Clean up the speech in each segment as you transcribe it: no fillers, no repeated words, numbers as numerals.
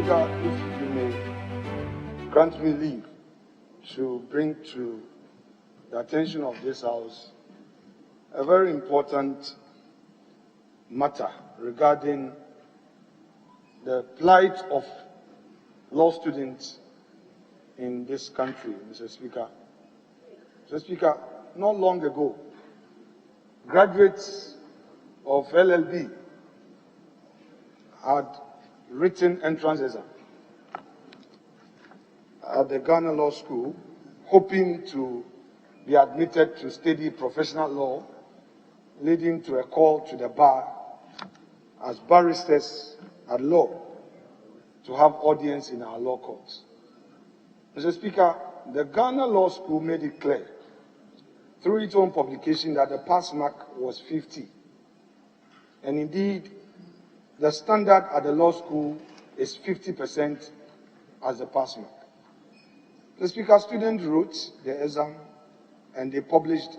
Speaker, if you may grant me leave to bring to the attention of this House a very important matter regarding the plight of law students in this country, Mr. Speaker. Mr. Speaker, not long ago, graduates of LLB had written entrance exam at the Ghana Law School, hoping to be admitted to study professional law, leading to a call to the bar as barristers at law to have audience in our law courts. Mr. Speaker, the Ghana Law School made it clear through its own publication that the Passmark was 50. And indeed, the standard at the law school is 50% as the Passmark. The Speaker, students wrote the exam and they published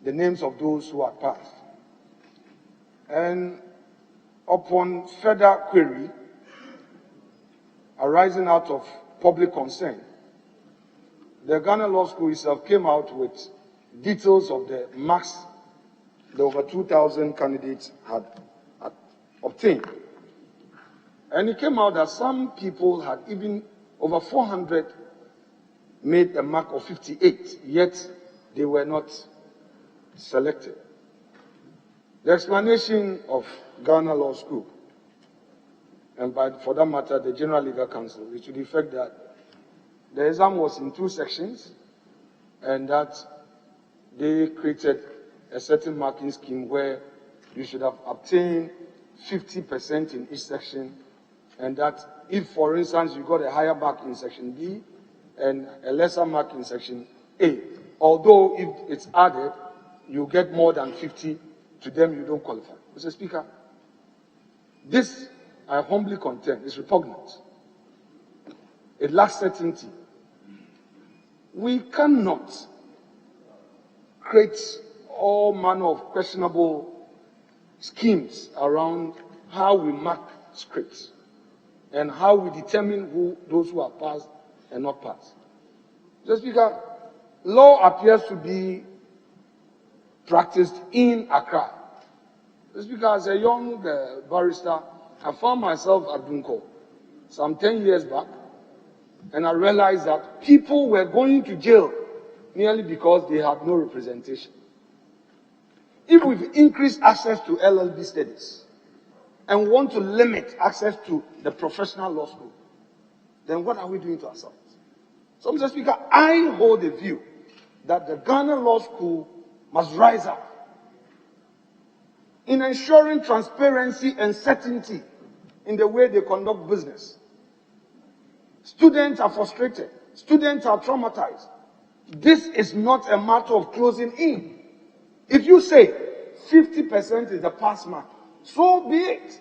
the names of those who had passed. And upon further query arising out of public concern, the Ghana Law School itself came out with details of the marks the over 2,000 candidates had obtained. And it came out that some people had even over 400 made a mark of 58, yet they were not selected. The explanation of Ghana Law School, and for that matter, the General Legal Council, is to the effect that the exam was in 2 sections and that they created a certain marking scheme where you should have obtained 50% in each section, and that if, for instance, you got a higher mark in section B and a lesser mark in section A, although if it's added, you get more than 50, to them you don't qualify. Mr. Speaker, this, I humbly contend, is repugnant. It lacks certainty. We cannot create all manner of questionable schemes around how we mark scripts and how we determine those who are passed and not passed. Mr. Speaker, law appears to be practiced in Accra. Mr. Speaker, as a young barrister, I found myself at Dunko some 10 years back, and I realized that people were going to jail merely because they had no representation. If we've increased access to LLB studies and want to limit access to the professional law school, then what are we doing to ourselves? So, Mr. Speaker, I hold the view that the Ghana Law School must rise up in ensuring transparency and certainty in the way they conduct business. Students are frustrated. Students are traumatized. This is not a matter of closing in. If you say 50% is the pass mark, so be it.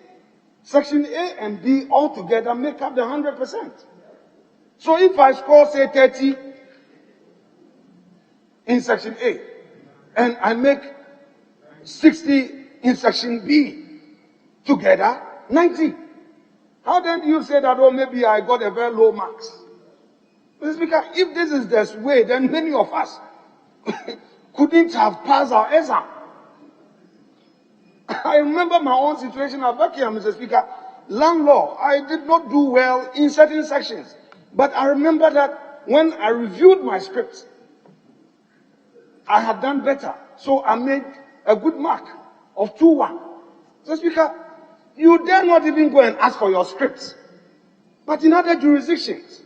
Section A and B altogether make up the 100%. So if I score, say, 30 in section A, and I make 60 in section B, together, 90. How then do you say that, oh, maybe I got a very low marks? Mr. Speaker, if this is the way, then many of us couldn't have passed our exam. I remember my own situation at Buckingham, Mr. Speaker. Land law, I did not do well in certain sections. But I remember that when I reviewed my scripts, I had done better. So I made a good mark of 2-1. Mr. Speaker, you dare not even go and ask for your scripts. But in other jurisdictions,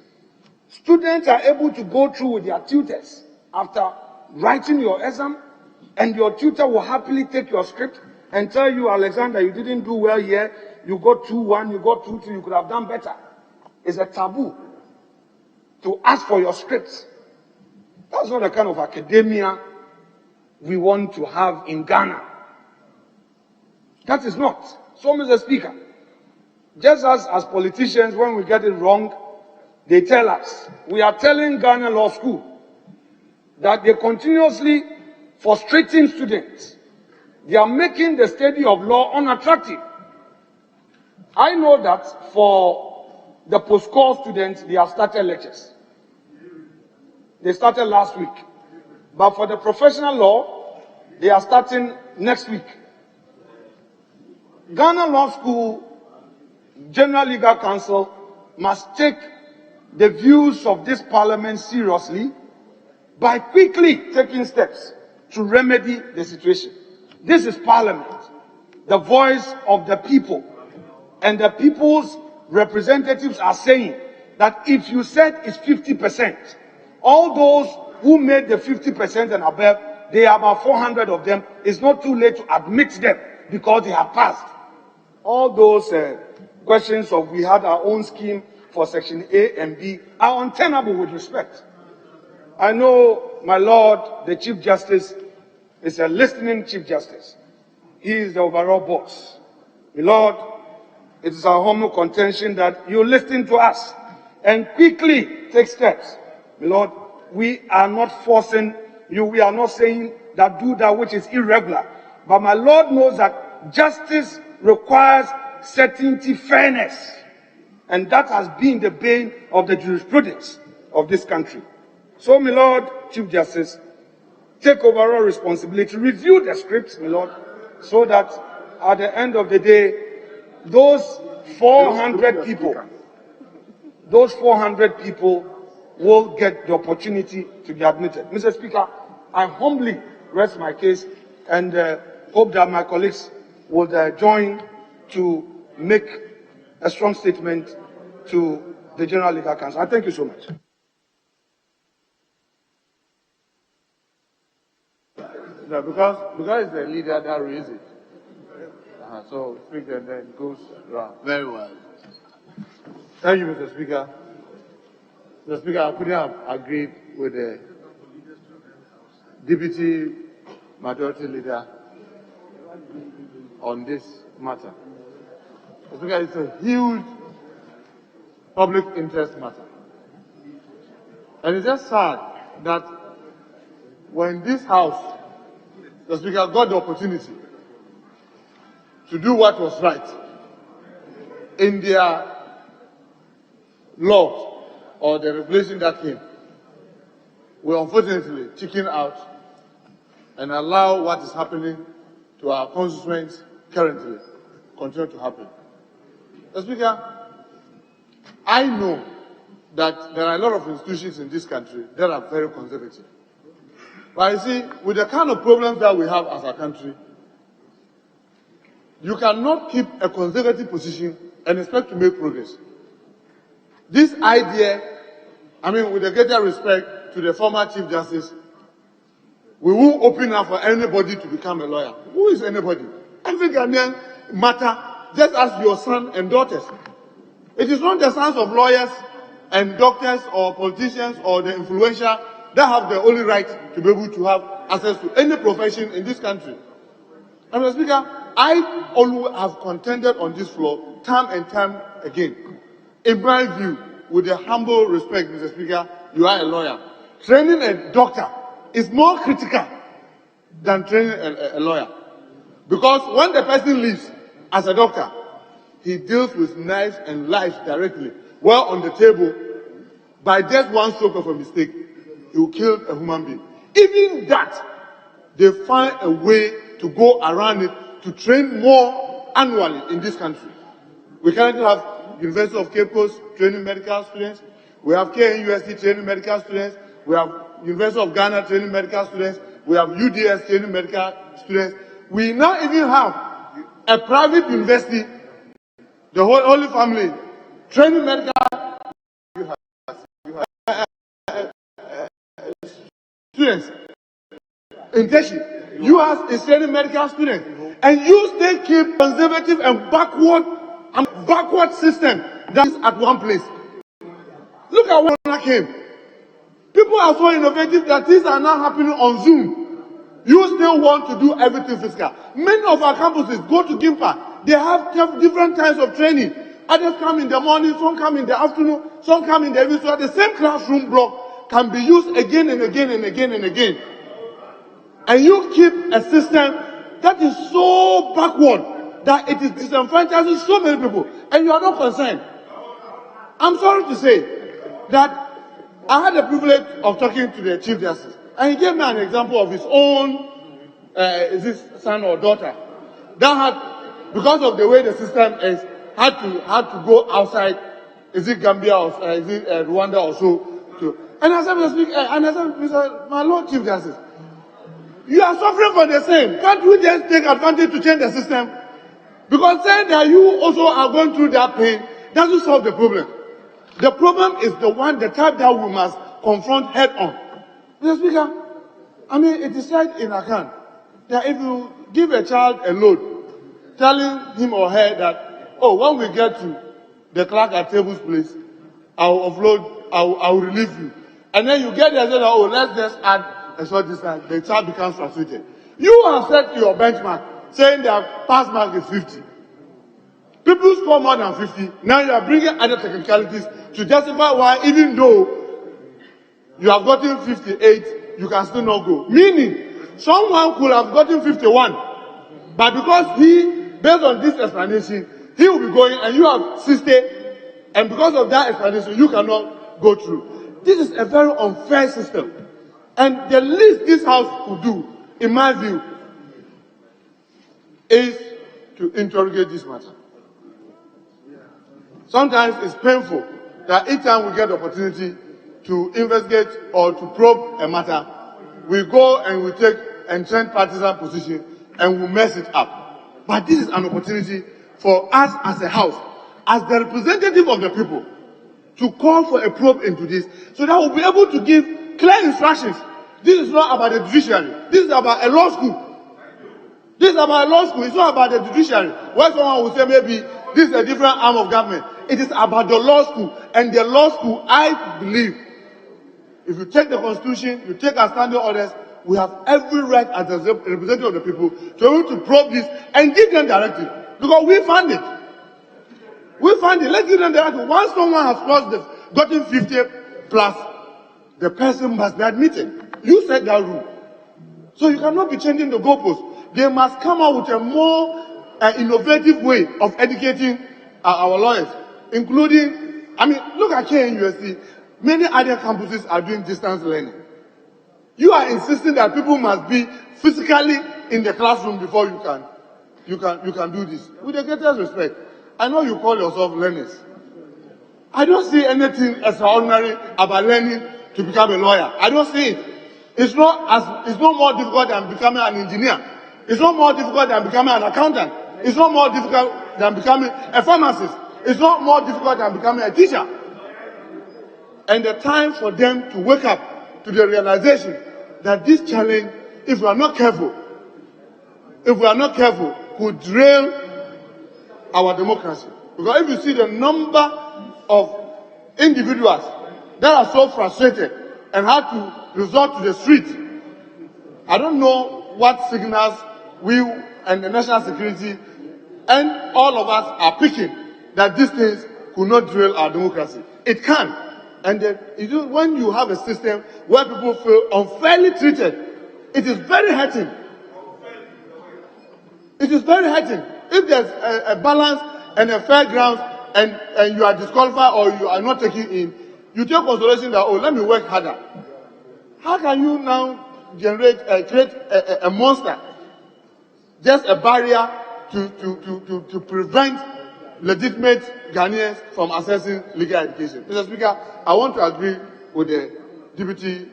students are able to go through with their tutors after writing your exam, and your tutor will happily take your script and tell you, Alexander, you didn't do well here, you got 2-1, you got 2-2, you could have done better. It's a taboo to ask for your scripts. That's not the kind of academia we want to have in Ghana. That is not. So, Mr. Speaker, just as politicians, when we get it wrong, they tell us. We are telling Ghana Law School that they continuously frustrating students. They are making the study of law unattractive. I know that for the post-call students, they have started lectures. They started last week. But for the professional law, they are starting next week. Ghana Law School General Legal Council must take the views of this parliament seriously by quickly taking steps to remedy the situation. This is parliament, the voice of the people, and the people's representatives are saying that if you said it's 50%, all those who made the 50% and above, they are about 400 of them. It's not too late to admit them because they have passed. All those questions of we had our own scheme for Section A and B are untenable with respect. I know my Lord, the Chief Justice, is a listening Chief Justice. He is the overall boss. My Lord, it is our humble contention that you listen to us and quickly take steps. My Lord, we are not forcing you. We are not saying that do that which is irregular. But my Lord knows that justice requires certainty, fairness. And that has been the bane of the jurisprudence of this country. So, my Lord, Chief Justice, take overall responsibility, review the scripts, my Lord, so that at the end of the day, those 400 people will get the opportunity to be admitted. Mr. Speaker, I humbly rest my case and hope that my colleagues will join to make a strong statement to the General Legal Council. I thank you so much. No, because it's the leader that raised it. So speak and then goes round. Very well. Thank you, Mr. Speaker. Mr. Speaker, I couldn't have agreed with the Deputy Majority Leader on this matter. Mr. Speaker, it's a huge public interest matter. And it's just sad that when this House, the Speaker, got the opportunity to do what was right in their laws or the regulation that came, we unfortunately chicken out and allow what is happening to our constituents currently continue to happen. Mr. Speaker, I know that there are a lot of institutions in this country that are very conservative. But you see, with the kind of problems that we have as a country, you cannot keep a conservative position and expect to make progress. This idea, with the greater respect to the former Chief Justice, we won't open up for anybody to become a lawyer. Who is anybody? Every Ghanaian matter, just as your son and daughters. It is not the sons of lawyers and doctors or politicians or the influential that have the only right to be able to have access to any profession in this country. And Mr. Speaker, I always have contended on this floor time and time again. In my view, with the humble respect, Mr. Speaker, you are a lawyer. Training a doctor is more critical than training a lawyer. Because when the person leaves as a doctor, he deals with knives and lives directly. Well, on the table, by just one stroke of a mistake, he will kill a human being. Even that, they find a way to go around it to train more annually in this country. We currently have University of Cape Coast training medical students. We have KNUST training medical students. We have University of Ghana training medical students. We have UDS training medical students. We now even have a private university, the Holy Family, training medical students. Internship. US is training medical students. And you still keep conservative and backward system that is at one place. Look at what came. People are so innovative that things are now happening on Zoom. You still want to do everything physical. Many of our campuses go to Gimpa. They have different types of training. Others come in the morning, some come in the afternoon, some come in the evening. So the same classroom block can be used again and again and again and again. And you keep a system that is so backward that it is disenfranchising so many people, and you are not concerned. I'm sorry to say that I had the privilege of talking to the Chief Justice, and he gave me an example of his own, is this son or daughter, that had, because of the way the system is, had to go outside, is it Gambia or is it Rwanda or so, and I said, Mr. My Lord Chief Justice, you are suffering for the same. Can't we just take advantage to change the system? Because saying that you also are going through that pain doesn't solve the problem. The problem is the type that we must confront head on. Mr. Speaker, I mean, it is said in Akan that if you give a child a load, telling him or her that, oh, when we get to the clerk at table's place, I'll offload, I'll relieve you. And then you get there and say, oh, let's just add a short distance. The child becomes frustrated. You have set your benchmark saying that Passmark is 50. People score more than 50. Now you are bringing other technicalities to justify why, even though you have gotten 58, you can still not go. Meaning, someone could have gotten 51, but because based on this explanation, he will be going and you have 60, and because of that explanation, you cannot go through. This is a very unfair system. And the least this House could do, in my view, is to interrogate this matter. Sometimes it's painful that each time we get the opportunity to investigate or to probe a matter, we go and we take entrenched partisan position and we mess it up. But this is an opportunity for us as a House, as the representative of the people, to call for a probe into this so that we'll be able to give clear instructions. This is not about the judiciary. This is about a law school. This is about a law school. It's not about the judiciary. Where someone will say maybe this is a different arm of government. It is about the law school. And the law school, I believe, if you take the Constitution, you take our standing orders, we have every right as a representative of the people to be able to probe this and give them directive. Because we found it. We found it. Let's give them directive. Once someone has gotten 50 plus, the person must be admitted. You set that rule. So you cannot be changing the goalposts. They must come out with a more innovative way of educating our lawyers, including, I mean, look at KNUST. Many other campuses are doing distance learning. You are insisting that people must be physically in the classroom before you can do this. With the greatest respect, I know you call yourself learners. I don't see anything extraordinary about learning to become a lawyer. I don't see it. It's not more difficult than becoming an engineer. It's not more difficult than becoming an accountant. It's not more difficult than becoming a pharmacist. It's not more difficult than becoming a teacher. And the time for them to wake up to the realization that this challenge, if we are not careful, could derail our democracy. Because if you see the number of individuals that are so frustrated and had to resort to the street, I don't know what signals we and the national security and all of us are picking that these things could not derail our democracy. It can. And when you have a system where people feel unfairly treated, it is very hurting. It is very hurting. If there's a balance and a fair ground and you are disqualified or you are not taken in, you take consolation that, oh, let me work harder. How can you now create a monster, just a barrier to prevent legitimate Ghanaians from accessing legal education? Mr. Speaker, I want to agree with the Deputy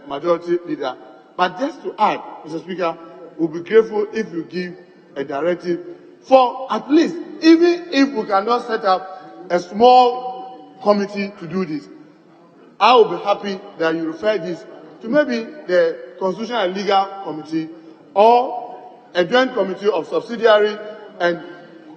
Majority Leader, but just to add, Mr. Speaker, we'll be grateful if you give a directive for at least, even if we cannot set up a small committee to do this, I will be happy that you refer this to maybe the Constitutional and Legal Committee or a joint committee of subsidiary and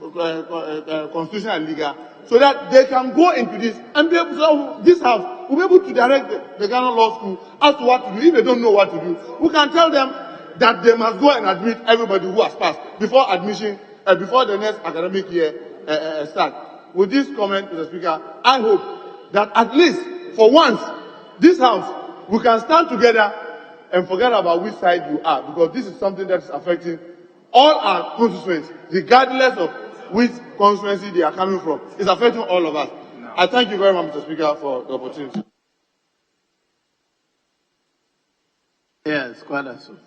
Constitutional and Legal, so that they can go into this and be able, so this House will be able to direct the Ghana Law School as to what to do. If they don't know what to do, we can tell them that they must go and admit everybody who has passed before admission, before the next academic year starts. With this comment, Mr. Speaker, I hope that at least for once, this House, we can stand together and forget about which side you are, because this is something that is affecting all our constituents, regardless of which constituency they are coming from. It's affecting all of us. I thank you very much, Mr. Speaker, for the opportunity. Yes, quite so.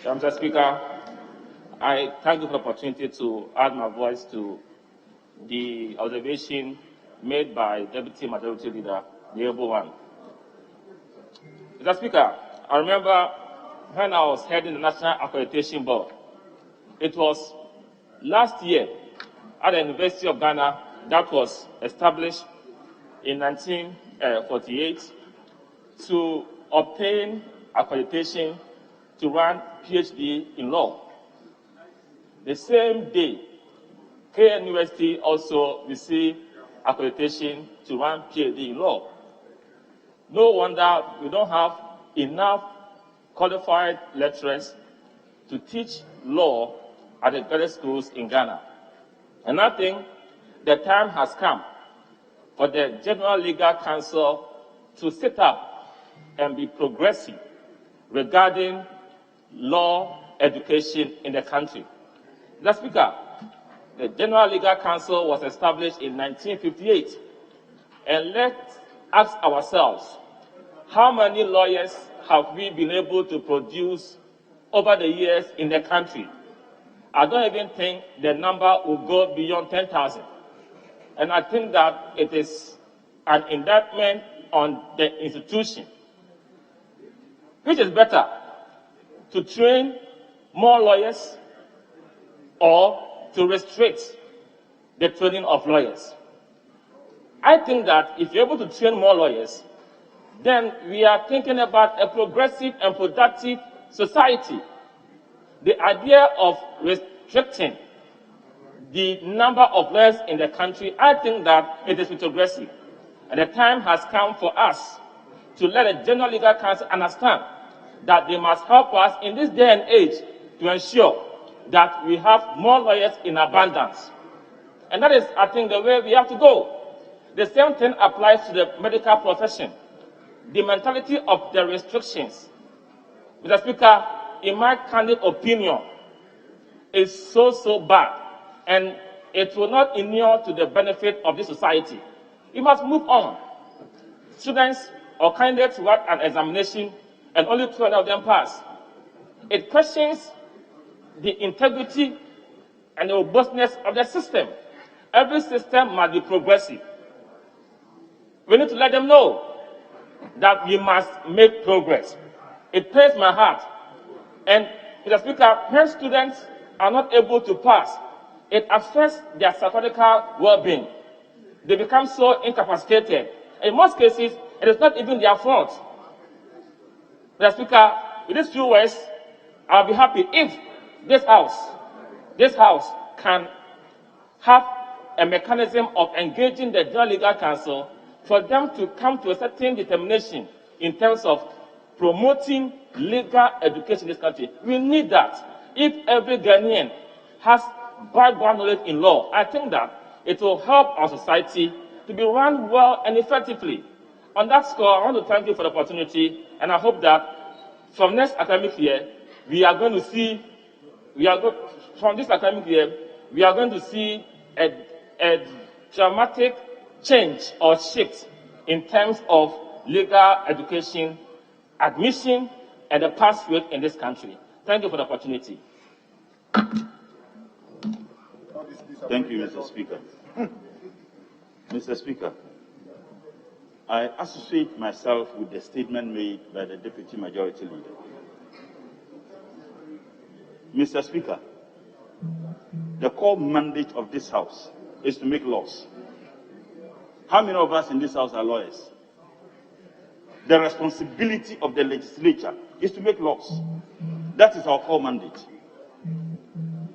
Mr. Speaker, I thank you for the opportunity to add my voice to the observation made by Deputy Majority Leader, the Able One. Mr. Speaker, I remember when I was heading the National Accreditation Board, it was last year at the University of Ghana that was established in 1948 to obtain accreditation to run PhD in law. The same day, KN University also received accreditation to run PhD in law. No wonder we don't have enough qualified lecturers to teach law at the graduate schools in Ghana. And I think the time has come for the General Legal Council to sit up and be progressive regarding law education in the country. Mr. Speaker, the General Legal Council was established in 1958, and let's ask ourselves, how many lawyers have we been able to produce over the years in the country? I don't even think the number will go beyond 10,000. And I think that it is an indictment on the institution. Which is better, to train more lawyers or to restrict the training of lawyers? I think that if you're able to train more lawyers, then we are thinking about a progressive and productive society. The idea of restricting the number of lawyers in the country, I think that it is retrogressive. And the time has come for us to let the General Legal Council understand that they must help us in this day and age to ensure that we have more lawyers in abundance. And that is, I think, the way we have to go. The same thing applies to the medical profession. The mentality of the restrictions, Mr. Speaker, in my candid opinion, is so bad, and it will not inure to the benefit of the society. We must move on. Students or candidates who have an examination and only 12 of them pass. It questions the integrity and the robustness of the system. Every system must be progressive. We need to let them know that we must make progress. It pains my heart. And, Mr. Speaker, when students are not able to pass, it affects their psychological well-being. They become so incapacitated. In most cases, it is not even their fault. Mr. Speaker, with these few words, I'll be happy if this House can have a mechanism of engaging the General Legal Council for them to come to a certain determination in terms of promoting legal education in this country. We need that. If every Ghanaian has background knowledge in law, I think that it will help our society to be run well and effectively. On that score, I want to thank you for the opportunity, and I hope that from next academic year, from this academic year, we are going to see a dramatic change or shift in terms of legal education, admission, and the pass rate in this country. Thank you for the opportunity. Thank you, Mr. Speaker. Mr. Speaker, I associate myself with the statement made by the Deputy Majority Leader. Mr. Speaker, the core mandate of this House is to make laws. How many of us in this House are lawyers? The responsibility of the legislature is to make laws. That is our core mandate.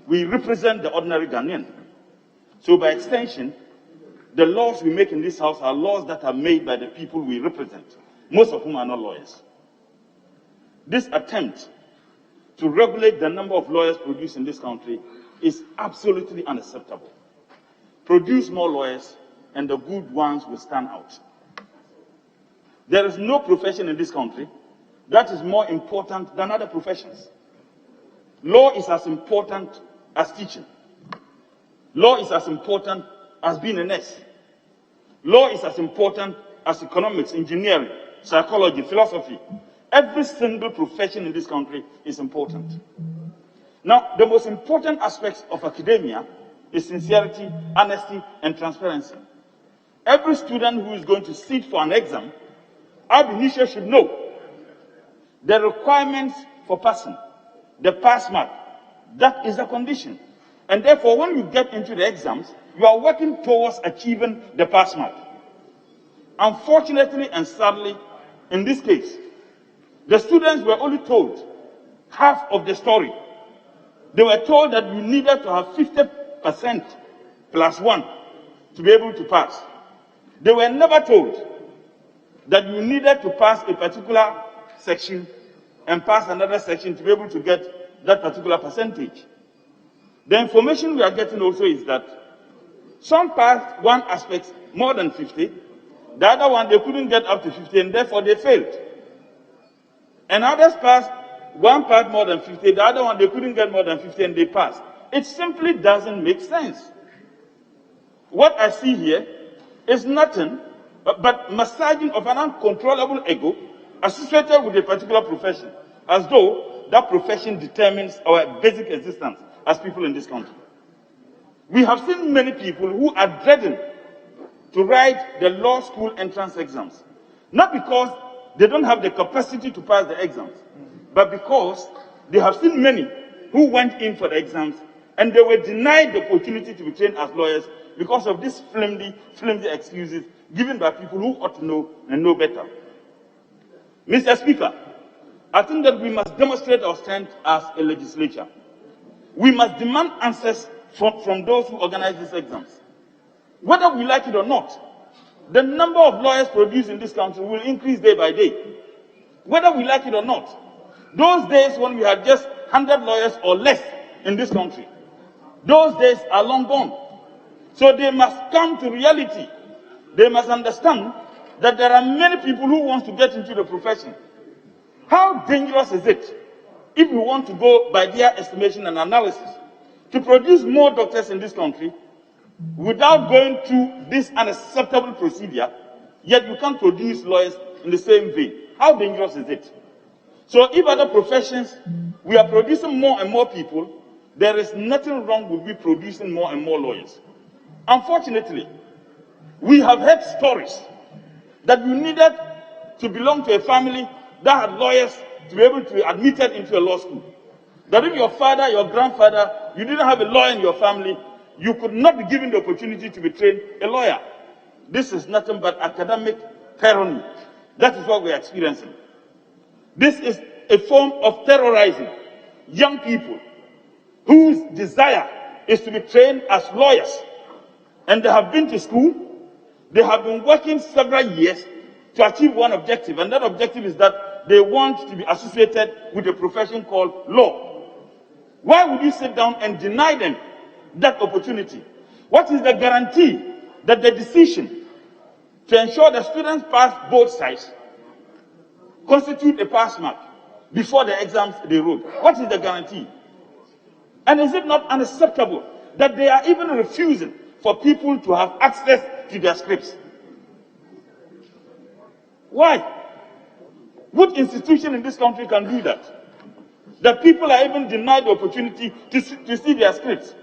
We represent the ordinary Ghanaian. So by extension, the laws we make in this House are laws that are made by the people we represent, most of whom are not lawyers. This attempt to regulate the number of lawyers produced in this country is absolutely unacceptable. Produce more lawyers, and the good ones will stand out. There is no profession in this country that is more important than other professions. Law is as important as teaching. Law is as important as being a nurse. Law is as important as economics, engineering, psychology, philosophy. Every single profession in this country is important. Now, the most important aspects of academia is sincerity, honesty, and transparency. Every student who is going to sit for an exam, ab initio should know the requirements for passing, the Passmark. That is a condition. And therefore, when you get into the exams, you are working towards achieving the Passmark. Unfortunately and sadly, in this case, the students were only told half of the story. They were told that you needed to have 50% plus 1 to be able to pass. They were never told that you needed to pass a particular section and pass another section to be able to get that particular percentage. The information we are getting also is that some passed one aspect more than 50, the other one they couldn't get up to 50 and therefore they failed. And others passed one part more than 50, the other one they couldn't get more than 50 and they passed. It simply doesn't make sense. What I see here is nothing but massaging of an uncontrollable ego associated with a particular profession, as though that profession determines our basic existence as people in this country. We have seen many people who are dreading to write the law school entrance exams, not because they don't have the capacity to pass the exams, but because they have seen many who went in for the exams and they were denied the opportunity to be trained as lawyers because of these flimsy excuses given by people who ought to know and know better. Mr. Speaker, I think that we must demonstrate our strength as a legislature. We must demand answers from those who organize these exams. Whether we like it or not, the number of lawyers produced in this country will increase day by day. Whether we like it or not, those days when we had just 100 lawyers or less in this country, those days are long gone. So they must come to reality. They must understand that there are many people who want to get into the profession. How dangerous is it, if we want to go by their estimation and analysis, to produce more doctors in this country without going through this unacceptable procedure, yet you can't produce lawyers in the same vein? How dangerous is it? So if other professions, we are producing more and more people, there is nothing wrong with we producing more and more lawyers. Unfortunately, we have heard stories that you needed to belong to a family that had lawyers to be able to be admitted into a law school. That if your father, your grandfather, you didn't have a lawyer in your family, you could not be given the opportunity to be trained a lawyer. This is nothing but academic tyranny. That is what we are experiencing. This is a form of terrorizing young people whose desire is to be trained as lawyers. And they have been to school, they have been working several years to achieve one objective, and that objective is that they want to be associated with a profession called law. Why would you sit down and deny them that opportunity? What is the guarantee that the decision to ensure the students pass both sides constitute a pass mark before the exams they wrote? What is the guarantee? And is it not unacceptable that they are even refusing for people to have access to their scripts? Why? What institution in this country can do that? That people are even denied the opportunity to see their scripts.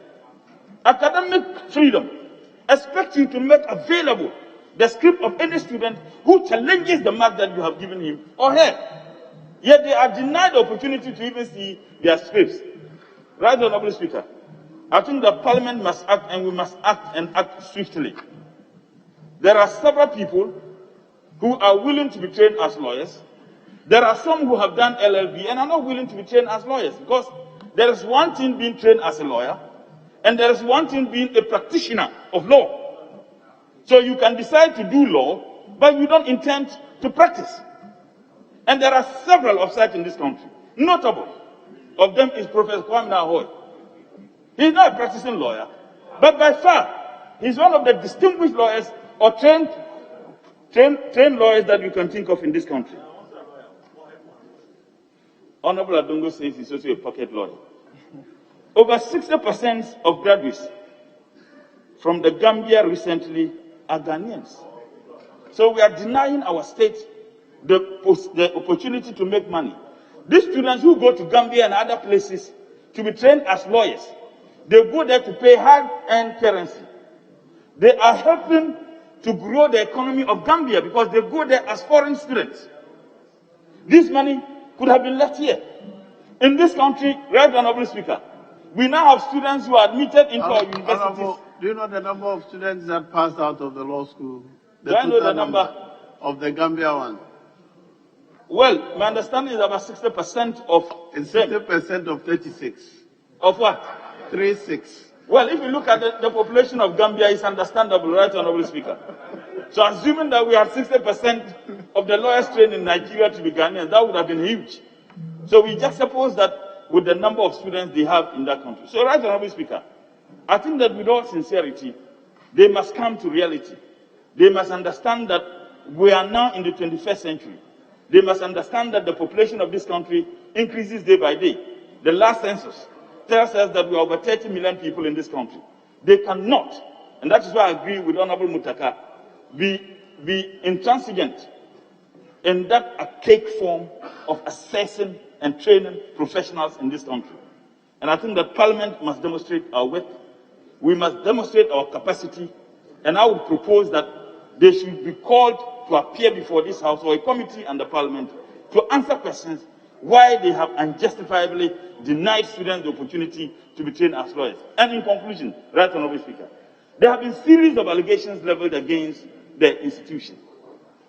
Academic freedom expects you to make available the script of any student who challenges the mark that you have given him or her. Yet they are denied the opportunity to even see their scripts. Right, Honorable Speaker, I think that Parliament must act, and we must act and act swiftly. There are several people who are willing to be trained as lawyers. There are some who have done LLB and are not willing to be trained as lawyers, because there is one thing being trained as a lawyer and there is one thing being a practitioner of law. So you can decide to do law, but you don't intend to practice. And there are several of such in this country. Notable of them is Professor Kwame Nkrumah. He's not a practicing lawyer, but by far, he's one of the distinguished lawyers or trained lawyers that you can think of in this country. Honorable Adongo says he's also a pocket lawyer. Over 60% of graduates from the Gambia recently are Ghanaians. So we are denying our state the opportunity to make money. These students who go to Gambia and other places to be trained as lawyers, they go there to pay hard-earned currency. They are helping to grow the economy of Gambia because they go there as foreign students. This money could have been left here. In this country, Right Honorable Speaker, we now have students who are admitted into our universities. Do you know the number of students that passed out of the law school? Do I know the number? Of the Gambia one? Well, my understanding is about 60% of It's them. 60% of 36. Of what? 36. Well, if you look at the population of Gambia, it's understandable, Right Honorable Speaker. So assuming that we had 60% of the lawyers trained in Nigeria to be Ghanaians, that would have been huge. So we just suppose that with the number of students they have in that country. So, Right Honorable Speaker, I think that with all sincerity, they must come to reality. They must understand that we are now in the 21st century. They must understand that the population of this country increases day by day. The last census tells us that we are over 30 million people in this country. They cannot, and that is why I agree with Honorable Mutaka, be intransigent in that archaic form of assessing and training professionals in this country. And I think that Parliament must demonstrate our worth. We must demonstrate our capacity. And I would propose that they should be called to appear before this House or a committee and the Parliament to answer questions why they have unjustifiably denied students the opportunity to be trained as lawyers. And in conclusion, Right Honorable Speaker, there have been a series of allegations leveled against the institution.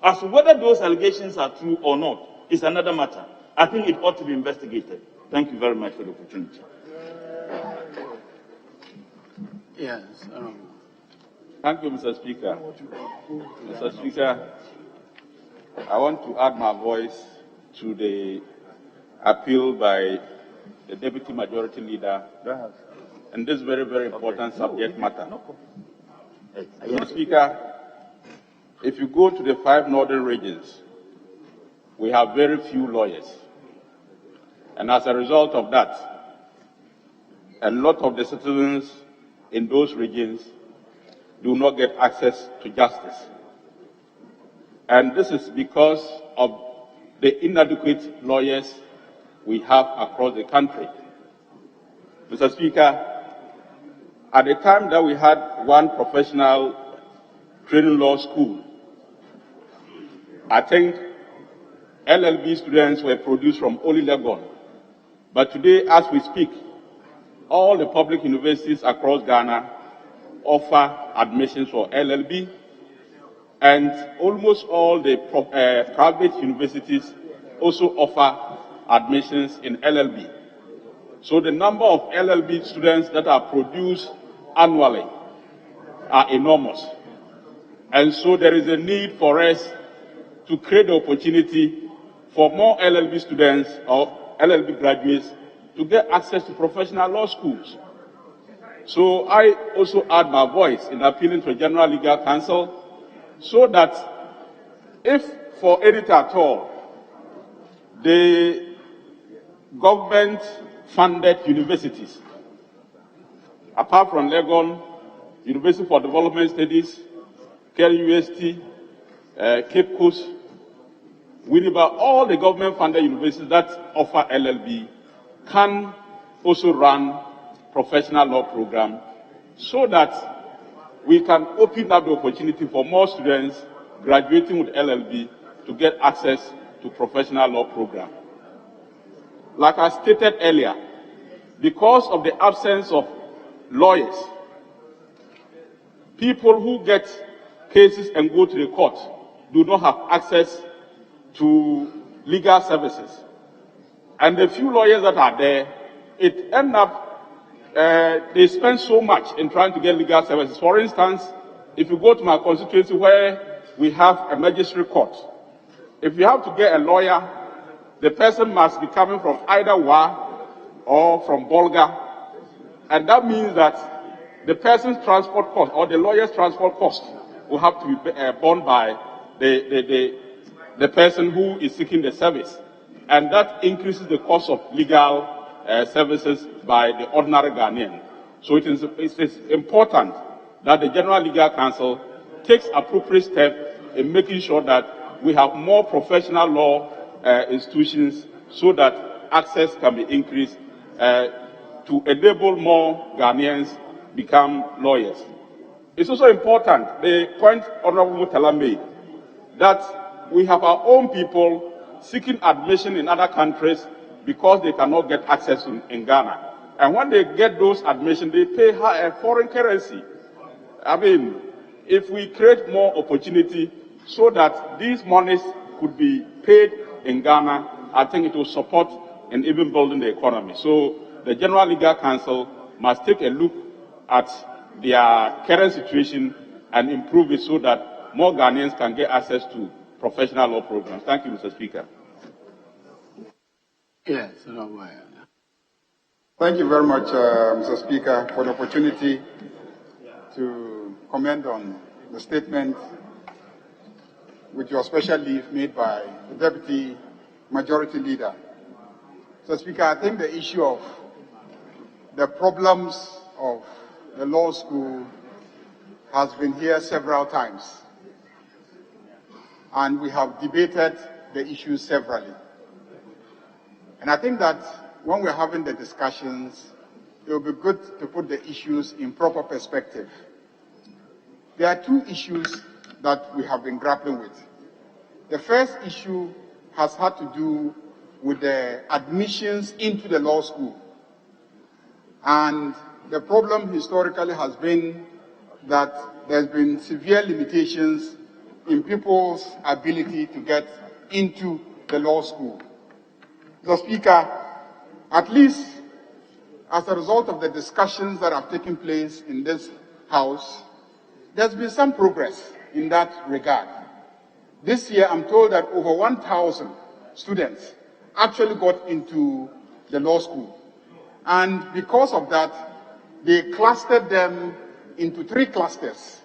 As to whether those allegations are true or not is another matter. I think it ought to be investigated. Thank you very much for the opportunity. Yes. Thank you, Mr. Speaker. Mr. Speaker, I want to add my voice to the appeal by the Deputy Majority Leader in this very, very important subject matter. Mr. Speaker, if you go to the 5 northern regions, we have very few lawyers. And as a result of that, a lot of the citizens in those regions do not get access to justice. And this is because of the inadequate lawyers we have across the country. Mr. Speaker, at the time that we had one professional training law school, I think LLB students were produced from only Legon. But today, as we speak, all the public universities across Ghana offer admissions for LLB, and almost all the private universities also offer admissions in LLB. So the number of LLB students that are produced annually are enormous. And so there is a need for us to create the opportunity for more LLB students or LLB graduates to get access to professional law schools. So I also add my voice in appealing to the General Legal Counsel so that if for anything at all, the government-funded universities, apart from Legon, University for Development Studies, KUST, Cape Coast, Winneba, all the government-funded universities that offer LLB can also run professional law program so that we can open up the opportunity for more students graduating with LLB to get access to professional law program. Like I stated earlier, because of the absence of lawyers, people who get cases and go to the court do not have access to legal services. And the few lawyers that are there, it ends up, they spend so much in trying to get legal services. For instance, if you go to my constituency where we have a magistrate court, if you have to get a lawyer, the person must be coming from either WA or from Bolga. And that means that the person's transport cost or the lawyer's transport cost will have to be borne by the person who is seeking the service. And that increases the cost of legal services by the ordinary Ghanaian. So it is important that the General Legal Counsel takes appropriate steps in making sure that we have more professional law institutions so that access can be increased to enable more Ghanaians become lawyers. It's also important, the point Honorable Mutala made, that we have our own people seeking admission in other countries because they cannot get access in Ghana. And when they get those admissions, they pay a foreign currency. I mean, if we create more opportunity so that these monies could be paid in Ghana, I think it will support in even building the economy. So the General Legal Council must take a look at their current situation and improve it so that more Ghanaians can get access to professional law programs. Thank you, Mr. Speaker. Yes, Thank you very much, Mr. Speaker, for the opportunity to comment on the statement with your special leave made by the Deputy Majority Leader. Mr. Speaker, I think the issue of the problems of the law school has been here several times, and we have debated the issues severally. And I think that when we're having the discussions, it will be good to put the issues in proper perspective. There are two issues that we have been grappling with. The first issue has had to do with the admissions into the law school. And the problem historically has been that there's been severe limitations in people's ability to get into the law school. Mr. Speaker, at least as a result of the discussions that have taken place in this House, there's been some progress in that regard. This year, I'm told that over 1,000 students actually got into the law school. And because of that, they clustered them into 3 clusters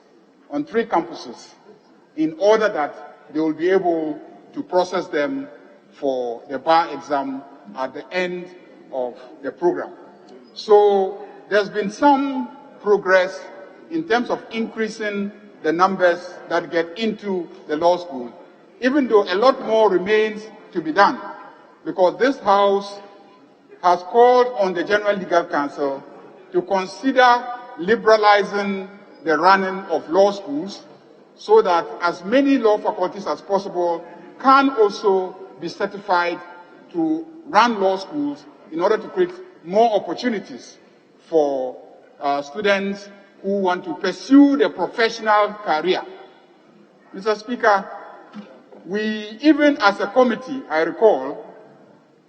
on 3 campuses in order that they will be able to process them for the bar exam at the end of the program. So there's been some progress in terms of increasing the numbers that get into the law school, even though a lot more remains to be done, because this House has called on the General Legal Council to consider liberalizing the running of law schools so that as many law faculties as possible can also be certified to run law schools in order to create more opportunities for students who want to pursue their professional career. Mr. Speaker, we even as a committee, I recall,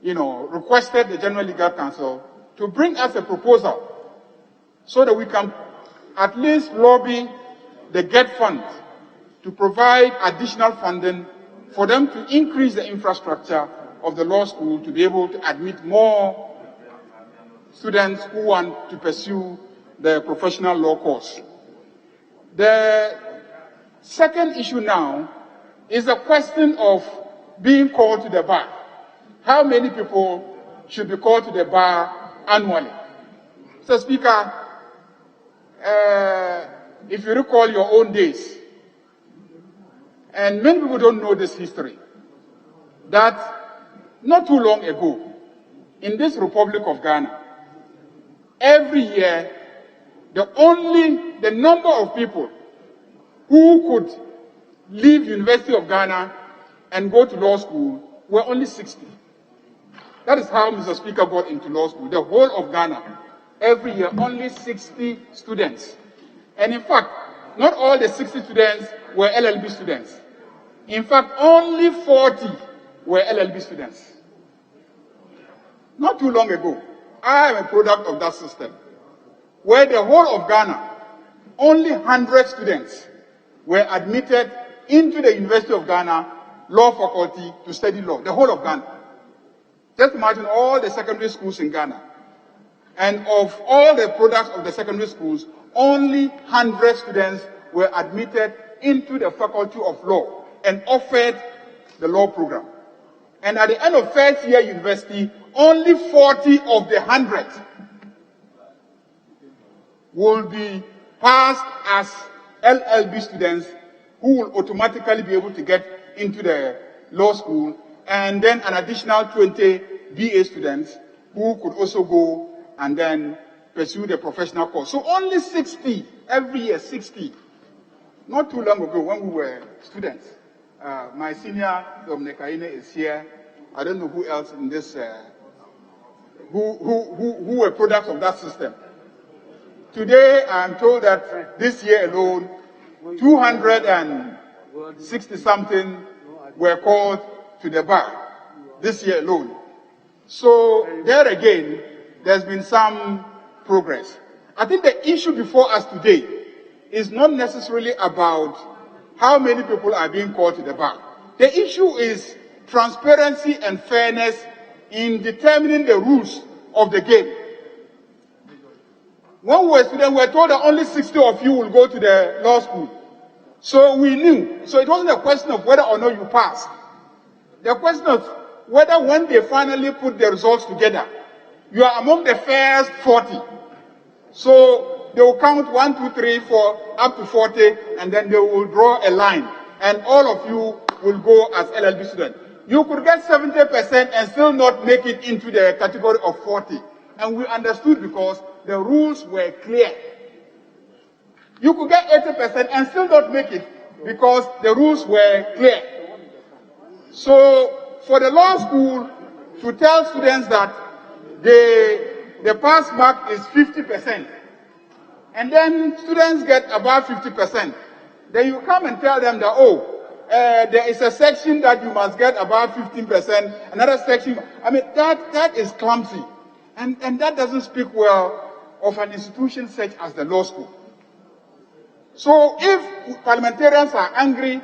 requested the General Legal Council to bring us a proposal so that we can at least lobby the GET fund to provide additional funding for them to increase the infrastructure of the law school to be able to admit more students who want to pursue the professional law course. The second issue now is the question of being called to the bar. How many people should be called to the bar annually? So, Speaker, if you recall your own days, and many people don't know this history, that not too long ago, in this Republic of Ghana, every year, the number of people who could leave University of Ghana and go to law school were only 60. That is how Mr. Speaker got into law school. The whole of Ghana, every year, only 60 students. And in fact, not all the 60 students were LLB students. In fact, only 40 were LLB students. Not too long ago, I am a product of that system, where the whole of Ghana, only 100 students were admitted into the University of Ghana law faculty to study law, the whole of Ghana. Just imagine all the secondary schools in Ghana. And of all the products of the secondary schools, only 100 students were admitted into the faculty of law and offered the law program. And at the end of first year university, only 40 of the 100 will be passed as LLB students who will automatically be able to get into the law school, and then an additional 20 BA students who could also go and then pursue the professional course. So only 60 every year, 60. Not too long ago when we were students, my senior, Dominic Aine, is here. I don't know who else in this, who were products of that system. Today, I'm told that this year alone, 260 something were called to the bar this year alone. So there again, there's been some progress. I think the issue before us today is not necessarily about how many people are being called to the bar. The issue is transparency and fairness in determining the rules of the game. When we were students, we were told that only 60 of you will go to the law school. So we knew. So it wasn't a question of whether or not you passed. The question of whether when they finally put the results together, you are among the first 40. So they will count 1, 2, 3, 4, up to 40, and then they will draw a line. And all of you will go as LLB students. You could get 70% and still not make it into the category of 40. And we understood because the rules were clear. You could get 80% and still not make it because the rules were clear. So for the law school to tell students that the pass mark is 50%, and then students get above 50%, then you come and tell them that, there is a section that you must get above 15%, another section. I mean, that is clumsy. And that doesn't speak well of an institution such as the law school. So if parliamentarians are angry,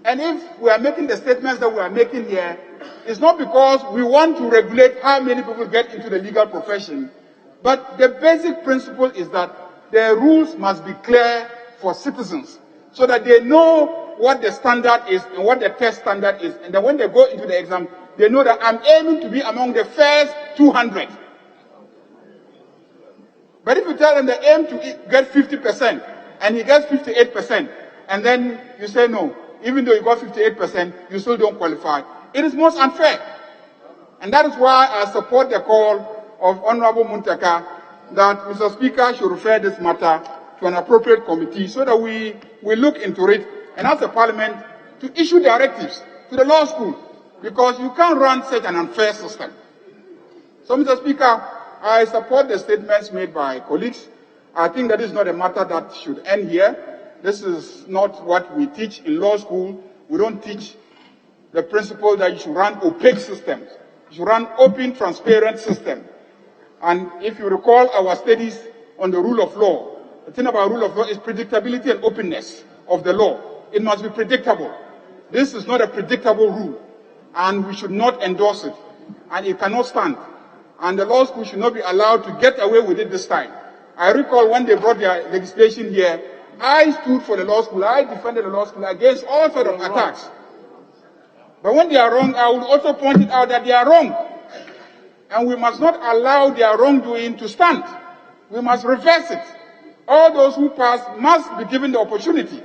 and if we are making the statements that we are making here, it's not because we want to regulate how many people get into the legal profession, but the basic principle is that the rules must be clear for citizens so that they know what the standard is and what the test standard is. And then when they go into the exam, they know that I'm aiming to be among the first 200. But if you tell them they aim to get 50% and he gets 58%, and then you say no, even though you got 58%, you still don't qualify, it is most unfair. And that is why I support the call of Honorable Muntaka that Mr. Speaker should refer this matter to an appropriate committee so that we look into it and ask the Parliament to issue directives to the law school, because you can't run such an unfair system. So, Mr. Speaker, I support the statements made by colleagues. I think that is not a matter that should end here. This is not what we teach in law school. We don't teach the principle that you should run opaque systems. You should run open, transparent systems. And if you recall our studies on the rule of law, the thing about rule of law is predictability and openness of the law. It must be predictable. This is not a predictable rule, and we should not endorse it, and it cannot stand. And the law school should not be allowed to get away with it this time. I recall when they brought their legislation here, I stood for the law school. I defended the law school against all sorts of attacks. But when they are wrong, I will also point it out that they are wrong. And we must not allow their wrongdoing to stand. We must reverse it. All those who pass must be given the opportunity,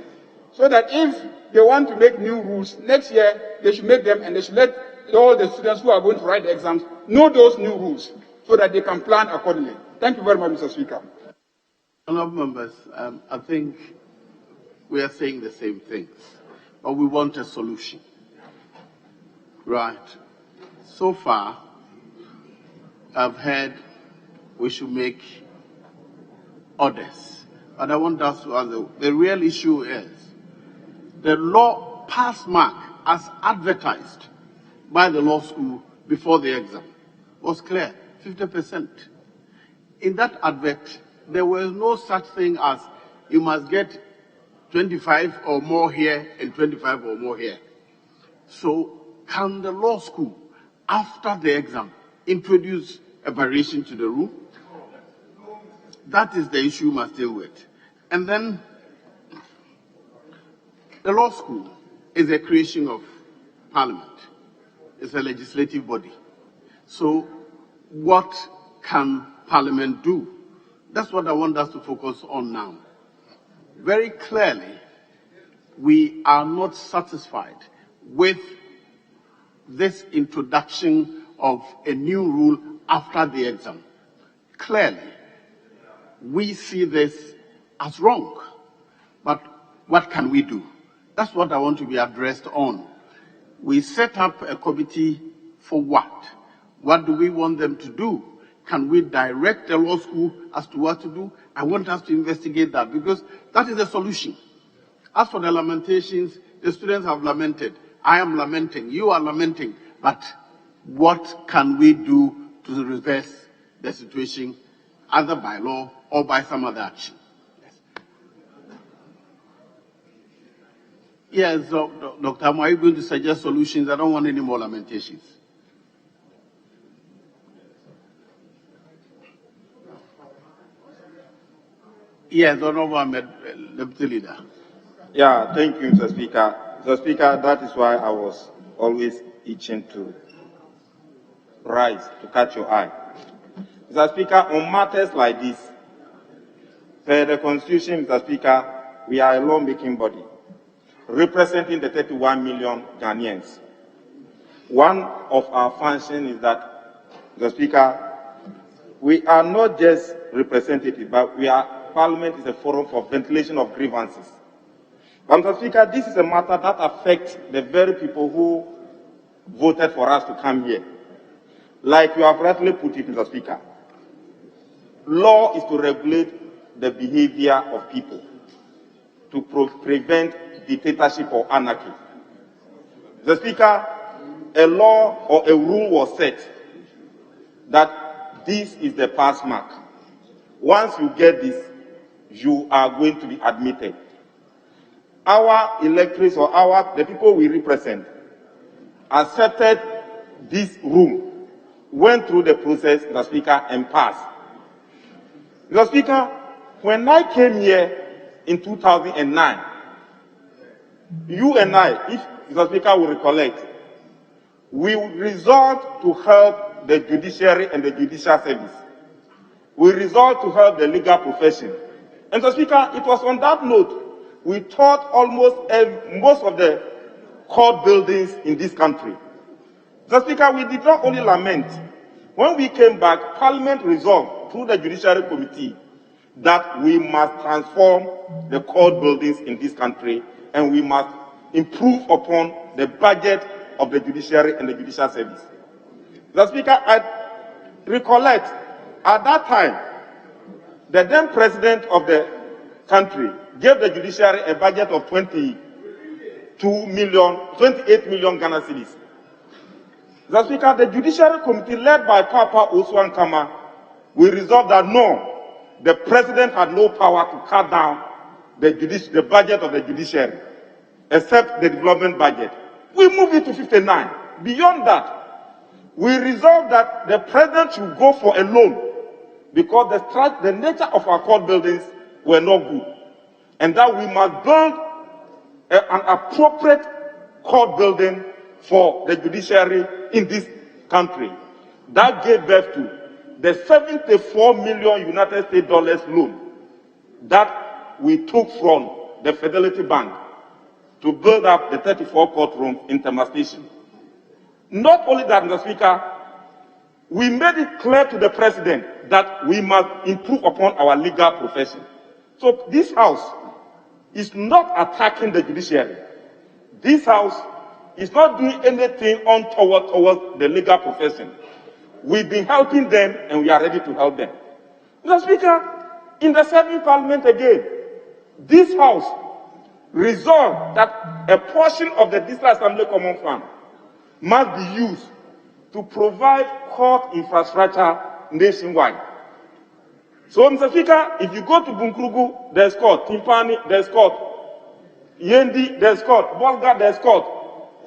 so that if they want to make new rules next year, they should make them, and they should let all the students who are going to write the exams know those new rules so that they can plan accordingly. Thank you very much, Mr. Speaker. Honourable members, I think we are saying the same things, but we want a solution. Right. So far, I've heard we should make orders, but I want us to answer. The real issue is the law Passmark as advertised by the law school before the exam was clear, 50%. In that advert, there was no such thing as you must get 25 or more here and 25 or more here. So can the law school, after the exam, introduce a variation to the rule? That is the issue we must deal with. And then the law school is a creation of Parliament. It's a legislative body. So what can Parliament do? That's what I want us to focus on now. Very clearly, we are not satisfied with this introduction of a new rule after the exam. Clearly, we see this as wrong. But what can we do? That's what I want to be addressed on. We set up a committee for what? What do we want them to do? Can we direct the law school as to what to do? I want us to investigate that, because that is the solution. As for the lamentations, the students have lamented. I am lamenting. You are lamenting. But what can we do to reverse the situation, either by law or by some other action? Yes, Dr. Amo, are you going to suggest solutions? I don't want any more lamentations. Yes, Honorable Ahmed, Deputy Leader. Yeah, thank you, Mr. Speaker. Mr. Speaker, that is why I was always itching to rise, to catch your eye. Mr. Speaker, on matters like this, per the Constitution, Mr. Speaker, we are a lawmaking body representing the 31 million Ghanaians. One of our functions is that, Mr. Speaker, we are not just representatives, but Parliament is a forum for ventilation of grievances. But, Mr. Speaker, this is a matter that affects the very people who voted for us to come here. Like you have rightly put it, Mr. Speaker, law is to regulate the behavior of people, to prevent dictatorship or anarchy. Mr. Speaker, a law or a rule was set that this is the pass mark. Once you get this, you are going to be admitted. Our electors or the people we represent accepted this rule, went through the process, Mr. Speaker, and passed. Mr. Speaker, when I came here in 2009, you and I, if Mr. Speaker will recollect, we resolved to help the judiciary and the judicial service. We resolved to help the legal profession. And Mr. Speaker, it was on that note we taught most of the court buildings in this country. Mr. Speaker, we did not only lament. When we came back, Parliament resolved through the Judiciary Committee that we must transform the court buildings in this country and we must improve upon the budget of the judiciary and the judicial service. Mr. Speaker, I recollect at that time, the then president of the country gave the judiciary a budget of 28 million Ghana cedis. Mr. Speaker, the Judiciary Committee led by Papa Osei, we resolved that no, the president had no power to cut down the budget of the judiciary, except the development budget. We moved it to 59. Beyond that, we resolved that the president should go for a loan because the nature of our court buildings were not good, and that we must build an appropriate court building for the judiciary in this country. That gave birth to the 74 million United States dollars loan that we took from the Fidelity Bank to build up the 34 courtrooms in Tema Station. Not only that, Mr. Speaker, we made it clear to the president that we must improve upon our legal profession. So this house is not attacking the judiciary. This house is not doing anything untoward towards the legal profession. We've been helping them and we are ready to help them. Mr. Speaker, in the 7th Parliament again, this house resolved that a portion of the District Assembly Common Fund must be used to provide court infrastructure nationwide. So, Mr. Speaker, if you go to Bunkrugu, there's court. Timpani, there's court. Yendi, there's court. Bolga, there's court.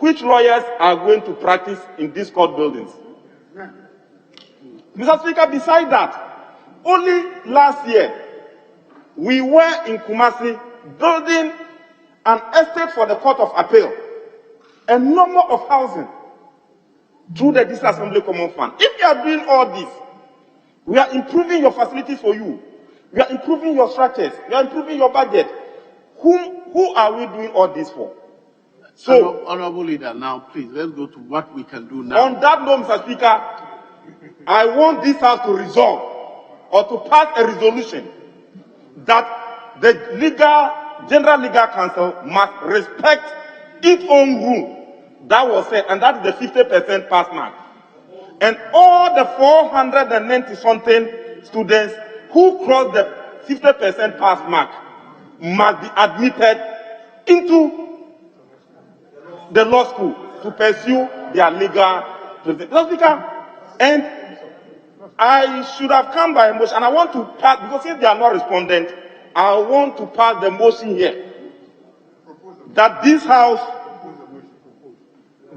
Which lawyers are going to practice in these court buildings? Mr. Speaker, beside that, only last year, we were in Kumasi building an estate for the Court of Appeal, a number of housing through the District Assembly Common Fund. If you are doing all this, we are improving your facilities for you. We are improving your structures. We are improving your budget. Who are we doing all this for? So, Honorable Leader, now please, let's go to what we can do now. on that note, Mr. Speaker, I want this House to resolve or to pass a resolution that the General Legal Council must respect its own rule that was set, and that is the 50% pass mark. And all the 490-something students who cross the 50% pass mark must be admitted into the law school to pursue their legal Mr. Speaker, and I should have come by a motion, and I want to pass, because since they are not respondent, I want to pass the motion here that this House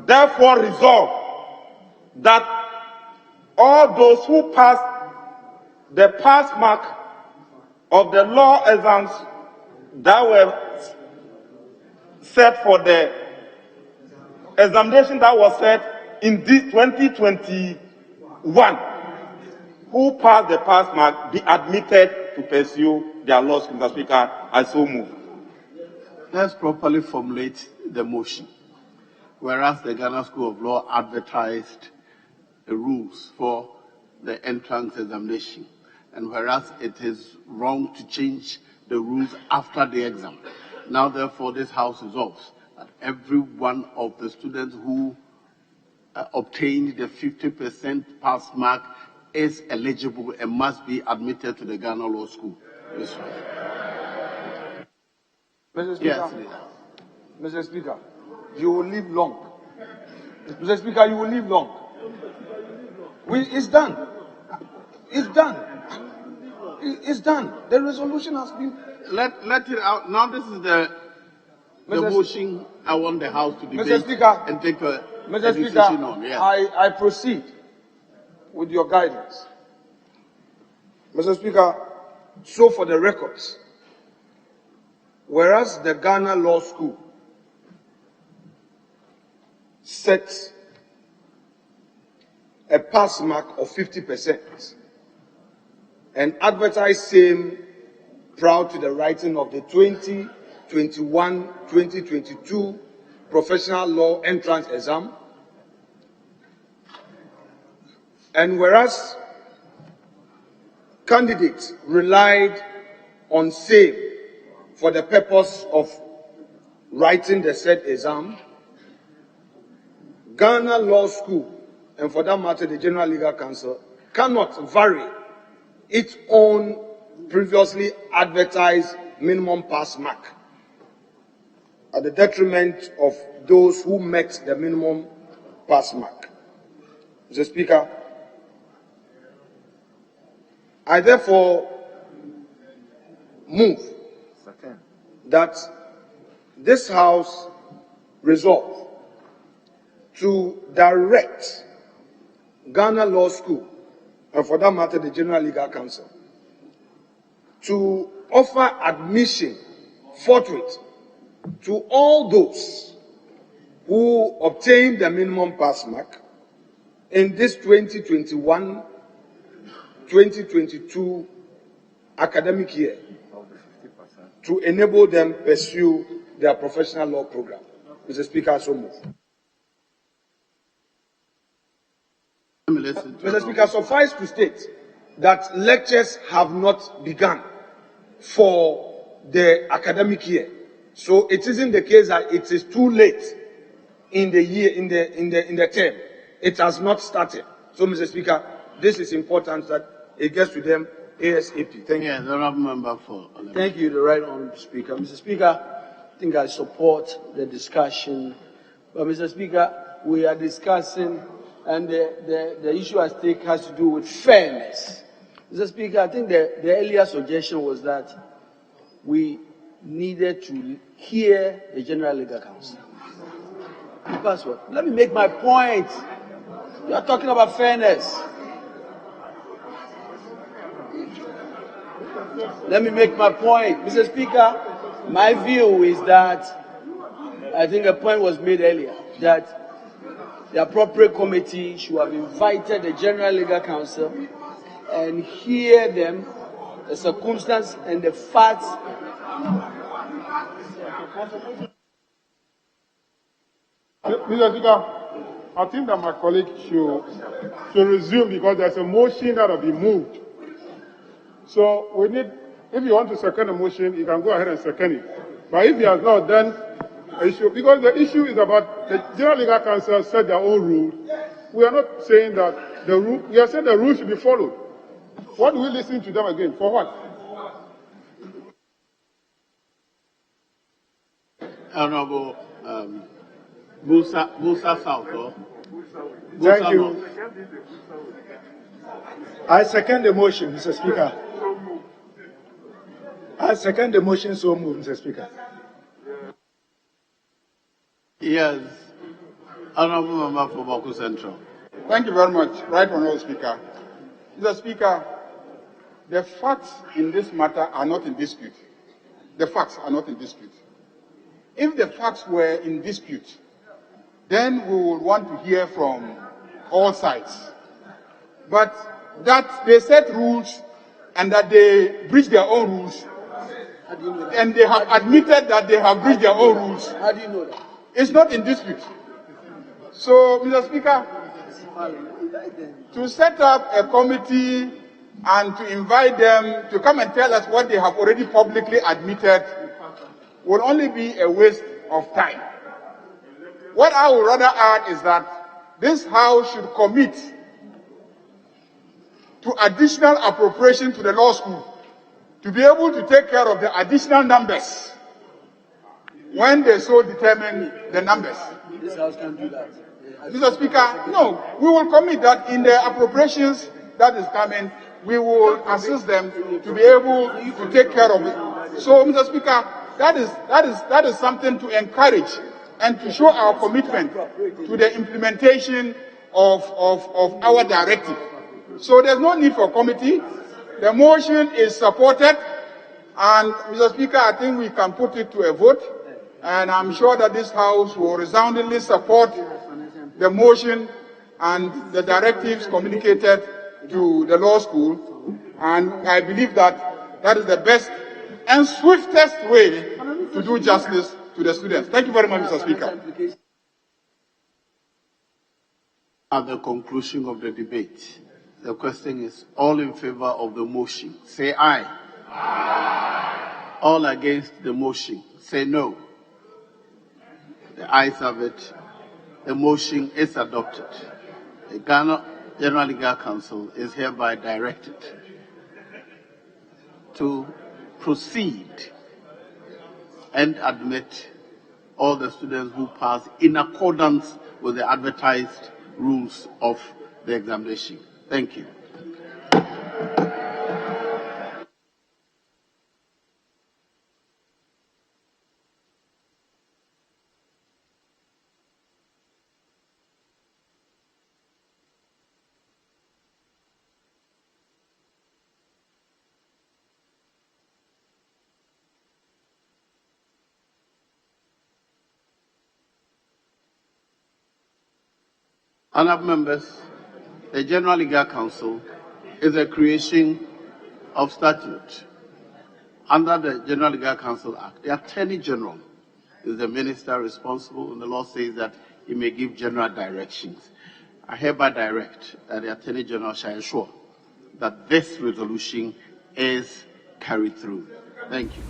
therefore resolve that all those who pass the pass mark of the law exams that were set for the examination that was set in this 2021, who passed the pass mark, be admitted to pursue their law school. Mr. Speaker, I so move. Let's properly formulate the motion. Whereas the Ghana School of Law advertised the rules for the entrance examination, and whereas it is wrong to change the rules after the exam. Now, therefore, this House resolves that every one of the students who obtained the 50% pass mark is eligible and must be admitted to the Ghana Law School. This one. Mr. Speaker, Yes, Leader. Mr. Speaker, you will live long. Mr. Speaker, you will live long. It's done. It's done. It's done. The resolution has been. Let it out. Now this is the motion I want the House to debate Mr. Speaker, and take a Mr. decision Speaker, on. Yeah. I proceed with your guidance. Mr. Speaker, so for the records, whereas the Ghana Law School sets a pass mark of 50% and advertised same prior to the writing of the 2021-2022 professional law entrance exam, and whereas candidates relied on same for the purpose of writing the said exam, Ghana Law School, and for that matter the General Legal Council, cannot vary its own previously advertised minimum pass mark at the detriment of those who met the minimum pass mark. Mr. Speaker, I therefore move that this House resolve to direct Ghana Law School, and for that matter the General Legal Council, to offer admission forthwith to all those who obtained the minimum pass mark in this 2021-2022 academic year, to enable them pursue their professional law program. Mr. Speaker, I so move. Mr. Speaker, suffice to state that lectures have not begun for the academic year. So it isn't the case that it is too late in the year, in the term. It has not started. So, Mr. Speaker, this is important that it gets to them ASAP. Thank you. Yeah, the honourable member for. Thank you, the right honourable Speaker. Mr. Speaker, I think I support the discussion. But, Mr. Speaker, we are discussing, and the issue at stake has to do with fairness. Mr. Speaker, I think the earlier suggestion was that we needed to hear the General Legal Council. Because what? Let me make my point. You are talking about fairness. Let me make my point. Mr. Speaker, my view is that, I think a point was made earlier, that the appropriate committee should have invited the General Legal Council and hear them, the circumstance and the facts. Mr. Speaker, I think that my colleague should resume because there's a motion that will be moved. So we need, if you want to second the motion, you can go ahead and second it. But if he has not, then issue, because the issue is about the General Legal Council set their own rules. We are not saying that the rule, we are saying the rules should be followed. What do we listen to them again? For what? Honorable Musa South. Thank you. I second the motion, Mr. Speaker. I second the motion, so moved, Mr. Speaker. Yes. Honorable Member for Baku Central. Thank you very much. Right Honorable Speaker. Mr. Speaker, the facts in this matter are not in dispute. The facts are not in dispute. If the facts were in dispute, then we would want to hear from all sides. But that they set rules and that they breach their own rules, and they have admitted that they have breached their own rules. How do you know that? It's not in dispute. So, Mr. Speaker, to set up a committee and to invite them to come and tell us what they have already publicly admitted will only be a waste of time. What I would rather add is that this House should commit to additional appropriation to the law school to be able to take care of the additional numbers when they so determine the numbers. This House can do that. Mr. Speaker, no, we will commit that in the appropriations that is coming, we will assist them to be able to take care of it. So, Mr. Speaker, that is something to encourage and to show our commitment to the implementation of our directive. So there's no need for committee. The motion is supported, and Mr. Speaker, I think we can put it to a vote, and I'm sure that this House will resoundingly support the motion and the directives communicated to the law school, and I believe that that is the best and swiftest way to do justice to the students. Thank you very much, Mr. Speaker. At the conclusion of the debate, the question is, all in favor of the motion, say aye. Aye. All against the motion, say no. The ayes have it. The motion is adopted. The Ghana General Legal Council is hereby directed to proceed and admit all the students who pass in accordance with the advertised rules of the examination. Thank you. Honourable members, the General Legal Council is a creation of statute. Under the General Legal Council Act, the Attorney General is the minister responsible, and the law says that he may give general directions. I hereby direct that the Attorney General shall ensure that this resolution is carried through. Thank you.